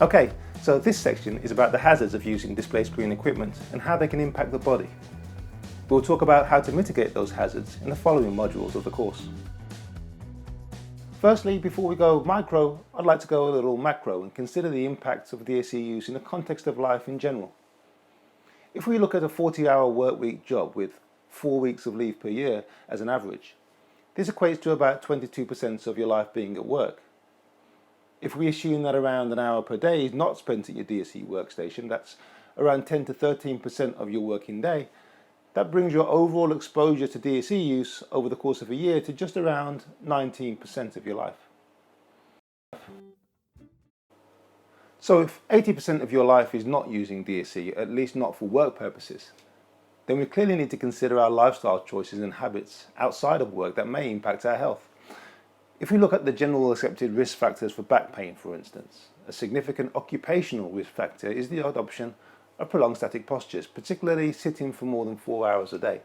Okay, so this section is about the hazards of using display screen equipment and how they can impact the body. We'll talk about how to mitigate those hazards in the following modules of the course. Firstly, before we go micro, I'd like to go a little macro and consider the impacts of DSE use in the context of life in general. If we look at a 40-hour work week job with 4 weeks of leave per year as an average, this equates to about 22% of your life being at work. If we assume that around an hour per day is not spent at your DSE workstation, that's around 10 to 13% of your working day, that brings your overall exposure to DSE use over the course of a year to just around 19% of your life. So if 80% of your life is not using DSE, at least not for work purposes, then we clearly need to consider our lifestyle choices and habits outside of work that may impact our health. If we look at the general accepted risk factors for back pain, for instance, a significant occupational risk factor is the adoption of prolonged static postures, particularly sitting for more than 4 hours a day.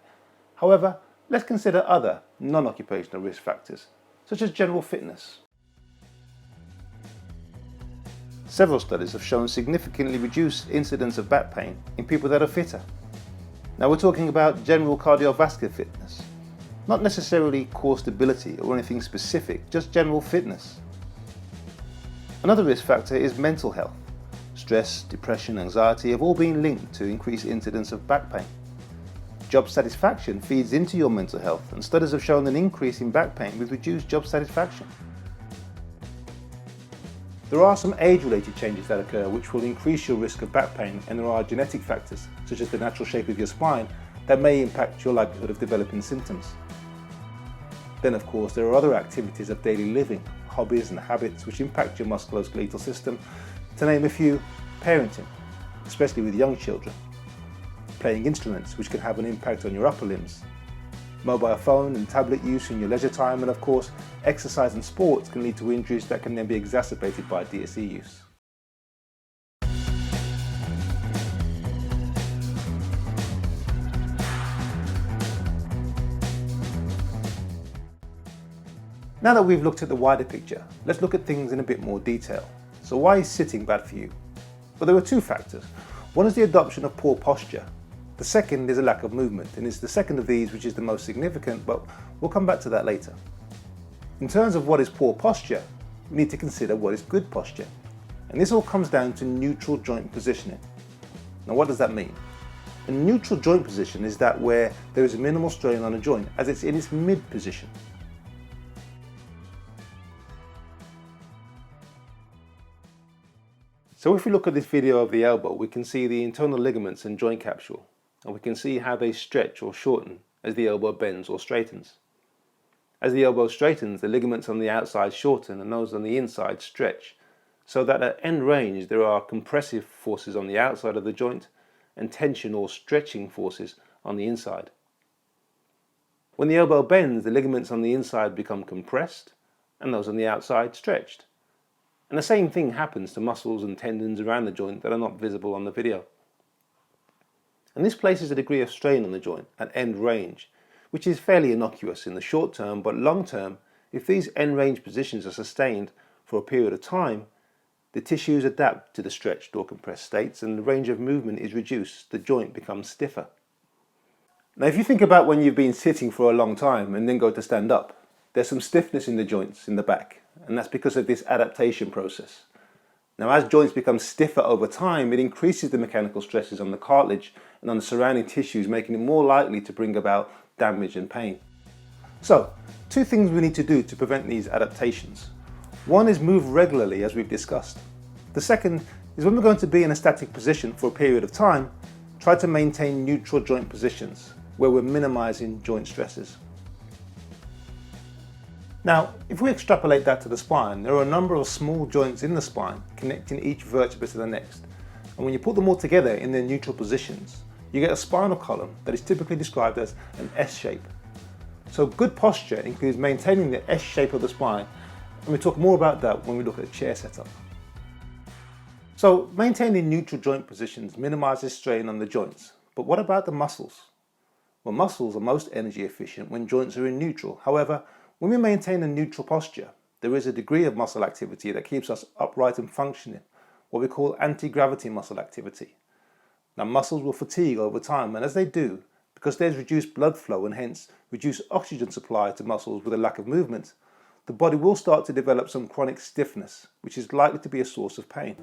However, let's consider other non-occupational risk factors, such as general fitness. Several studies have shown significantly reduced incidence of back pain in people that are fitter. Now we're talking about general cardiovascular fitness, not necessarily core stability or anything specific, just general fitness. Another risk factor is mental health. Stress, depression, anxiety have all been linked to increased incidence of back pain. Job satisfaction feeds into your mental health, and studies have shown an increase in back pain with reduced job satisfaction. There are some age-related changes that occur which will increase your risk of back pain, and there are genetic factors, such as the natural shape of your spine, that may impact your likelihood of developing symptoms. Then of course there are other activities of daily living, hobbies and habits which impact your musculoskeletal system. To name a few, parenting, especially with young children, playing instruments which can have an impact on your upper limbs, mobile phone and tablet use in your leisure time, and of course exercise and sports can lead to injuries that can then be exacerbated by DSE use. Now that we've looked at the wider picture, let's look at things in a bit more detail. So why is sitting bad for you? Well, there are two factors. One is the adoption of poor posture. The second is a lack of movement, and it's the second of these which is the most significant, but we'll come back to that later. In terms of what is poor posture, we need to consider what is good posture. And this all comes down to neutral joint positioning. Now what does that mean? A neutral joint position is that where there is a minimal strain on a joint as it's in its mid position. So if we look at this video of the elbow, we can see the internal ligaments and joint capsule, and we can see how they stretch or shorten as the elbow bends or straightens. As the elbow straightens, the ligaments on the outside shorten and those on the inside stretch, so that at end range there are compressive forces on the outside of the joint and tension or stretching forces on the inside. When the elbow bends, the ligaments on the inside become compressed and those on the outside stretched. And the same thing happens to muscles and tendons around the joint that are not visible on the video. And this places a degree of strain on the joint at end range, which is fairly innocuous in the short term, but long term, if these end range positions are sustained for a period of time, the tissues adapt to the stretched or compressed states and the range of movement is reduced, the joint becomes stiffer. Now if you think about when you've been sitting for a long time and then go to stand up, there's some stiffness in the joints in the back, and that's because of this adaptation process. Now as joints become stiffer over time, it increases the mechanical stresses on the cartilage and on the surrounding tissues, making it more likely to bring about damage and pain. So, two things we need to do to prevent these adaptations. One is move regularly, as we've discussed. The second is when we're going to be in a static position for a period of time, try to maintain neutral joint positions where we're minimizing joint stresses. Now, if we extrapolate that to the spine, there are a number of small joints in the spine connecting each vertebra to the next. And when you put them all together in their neutral positions, you get a spinal column that is typically described as an S shape. So good posture includes maintaining the S shape of the spine, and we'll talk more about that when we look at a chair setup. So maintaining neutral joint positions minimizes strain on the joints, but what about the muscles? Well, muscles are most energy efficient when joints are in neutral. However, when we maintain a neutral posture, there is a degree of muscle activity that keeps us upright and functioning, what we call anti-gravity muscle activity. Now, muscles will fatigue over time, and as they do, because there's reduced blood flow and hence reduced oxygen supply to muscles with a lack of movement, the body will start to develop some chronic stiffness, which is likely to be a source of pain.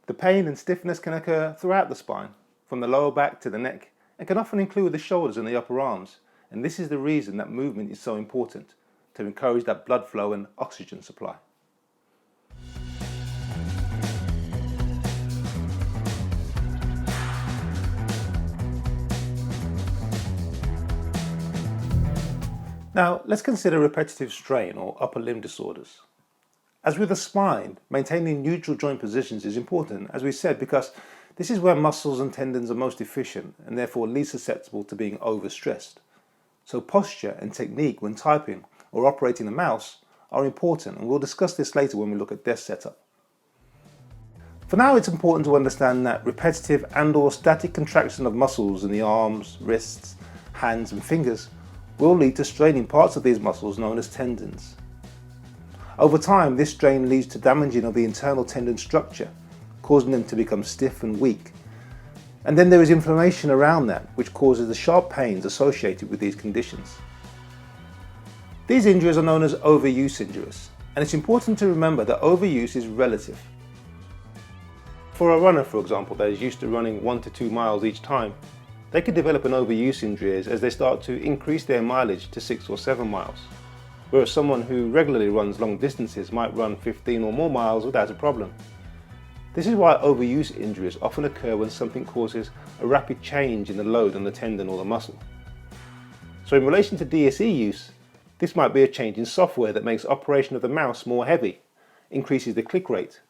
The pain and stiffness can occur throughout the spine, from the lower back to the neck, and can often include the shoulders and the upper arms, and this is the reason that movement is so important, to encourage that blood flow and oxygen supply. Now, let's consider repetitive strain or upper limb disorders. As with the spine, maintaining neutral joint positions is important, as we said, because this is where muscles and tendons are most efficient and therefore least susceptible to being overstressed. So posture and technique when typing or operating the mouse are important, and we'll discuss this later when we look at desk setup. For now, it's important to understand that repetitive and/or static contraction of muscles in the arms, wrists, hands and fingers will lead to straining parts of these muscles known as tendons. Over time, this strain leads to damaging of the internal tendon structure, causing them to become stiff and weak. And then there is inflammation around that, which causes the sharp pains associated with these conditions. These injuries are known as overuse injuries, and it's important to remember that overuse is relative. For a runner, for example, that is used to running 1 to 2 miles each time, they could develop an overuse injury as they start to increase their mileage to 6 or 7 miles, whereas someone who regularly runs long distances might run 15 or more miles without a problem. This is why overuse injuries often occur when something causes a rapid change in the load on the tendon or the muscle. So in relation to DSE use, this might be a change in software that makes operation of the mouse more heavy, increases the click rate.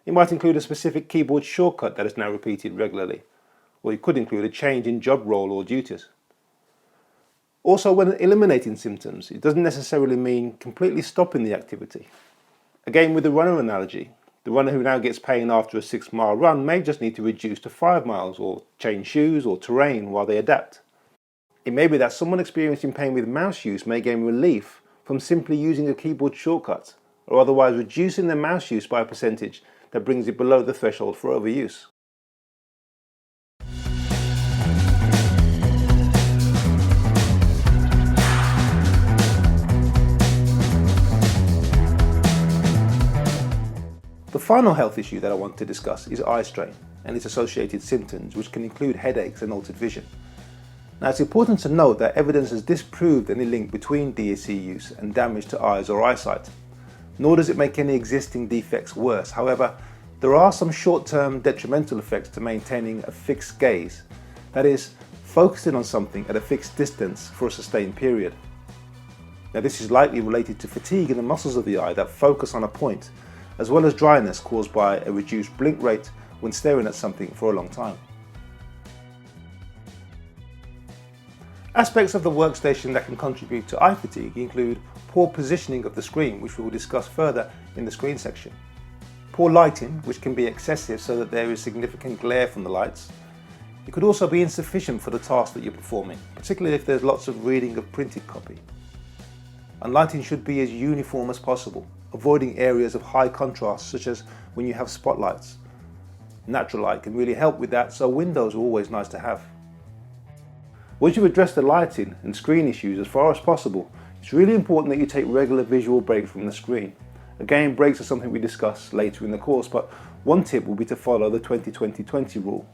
It might include a specific keyboard shortcut that is now repeated regularly, or it could include a change in job role or duties. Also, when eliminating symptoms, it doesn't necessarily mean completely stopping the activity. Again, with the runner analogy, the runner who now gets pain after a 6-mile run may just need to reduce to 5 miles or change shoes or terrain while they adapt. It may be that someone experiencing pain with mouse use may gain relief from simply using a keyboard shortcut, or otherwise reducing their mouse use by a percentage that brings it below the threshold for overuse. The final health issue that I want to discuss is eye strain and its associated symptoms, which can include headaches and altered vision. Now, it's important to note that evidence has disproved any link between DSE use and damage to eyes or eyesight, nor does it make any existing defects worse. However, there are some short-term detrimental effects to maintaining a fixed gaze, that is, focusing on something at a fixed distance for a sustained period. Now, this is likely related to fatigue in the muscles of the eye that focus on a point, as well as dryness caused by a reduced blink rate when staring at something for a long time. Aspects of the workstation that can contribute to eye fatigue include poor positioning of the screen, which we will discuss further in the screen section, poor lighting, which can be excessive so that there is significant glare from the lights. It could also be insufficient for the task that you're performing, particularly if there's lots of reading of printed copy. And lighting should be as uniform as possible, avoiding areas of high contrast such as when you have spotlights. Natural light can really help with that, so windows are always nice to have. Once you've addressed the lighting and screen issues as far as possible, it's really important that you take regular visual breaks from the screen. Again, breaks are something we discuss later in the course, but one tip will be to follow the 20-20-20 rule.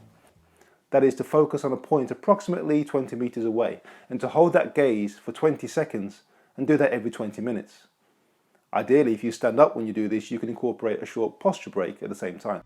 That is to focus on a point approximately 20 meters away and to hold that gaze for 20 seconds and do that every 20 minutes. Ideally, if you stand up when you do this, you can incorporate a short posture break at the same time.